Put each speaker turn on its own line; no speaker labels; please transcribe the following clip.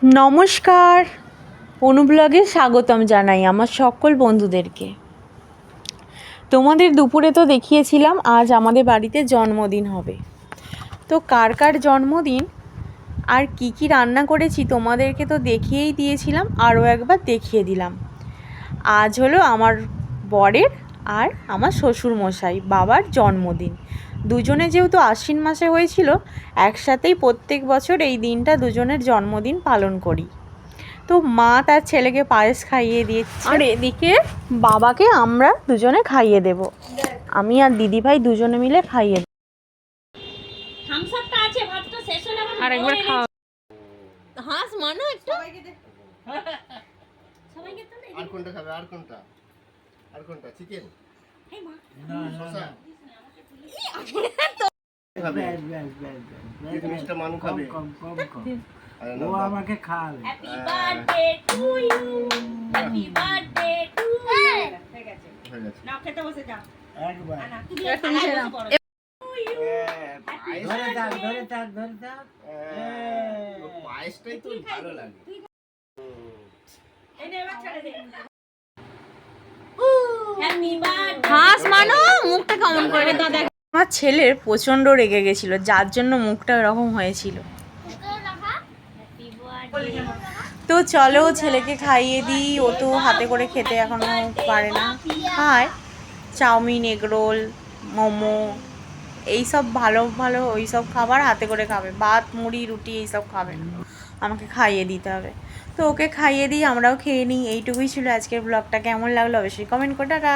নমস্কার, অনুব্লগে স্বাগতম জানাই আমার সকল বন্ধুদেরকে। তোমাদের দুপুরে তো দেখিয়েছিলাম আজ আমাদের বাড়িতে জন্মদিন হবে। তো কার কার জন্মদিন আর কি কি রান্না করেছি তোমাদেরকে তো দেখিয়েই দিয়েছিলাম, আরও একবার দেখিয়ে দিলাম। আজ হলো আমার বরের আর আমার শ্বশুর মশাই বাবার জন্মদিন। দুজনে যেহেতু আশ্বিন মাসে হয়েছিল, একসাথেই প্রত্যেক বছর এই দিনটা দুজনের জন্মদিন পালন করি। তো মা তার ছেলেকে পায়েস খাইয়ে দিয়েছে, আর এদিকে বাবাকে আমরা দুজনে খাইয়ে দেব। আমি আর দিদিভাই দুজনে মিলে খাইয়ে দেব। আর একবার খাওয়া হাঁস মানো একটা।
আর কোনটা খাবে? আর কোনটা? আর কোনটা? চিকেন? শসা? খাবে? জিনিসটা মানু খাবে? আরে না,
ও আমাকে খাওয়াবে।
Happy birthday to you, happy birthday to you. হয়ে গেছে,
হয়ে গেছে।
নাও খেতে বসে যাও।
একবার
না তুমি বসে পড়ো।
ধরে থাক, ধরে থাক, ধরে থাক।
পায়েসটাই তো ভালো লাগে।
এই নে এবার ছেড়ে দে। Happy birthday.
হাঁস মানো, মুখটা কেমন করে দাদা। আমার ছেলের প্রচণ্ড রেগে গেছিল, যার জন্য মুখটা এরকম হয়েছিল। তো চলো ছেলেকে খাইয়ে দিই। ও তো হাতে করে খেতে এখনো পারে না, খায় চাউমিন, এগরোল, মোমো, এইসব ভালো ভালো ওইসব খাবার হাতে করে খাবে। ভাত, মুড়ি, রুটি এইসব খাবে না, আমাকে খাইয়ে দিতে হবে। তো ওকে খাইয়ে দিই, আমরাও খেয়ে নিই। এইটুকুই ছিল আজকের ব্লগটা। কেমন লাগলো অবশ্যই কমেন্ট করে টাটা।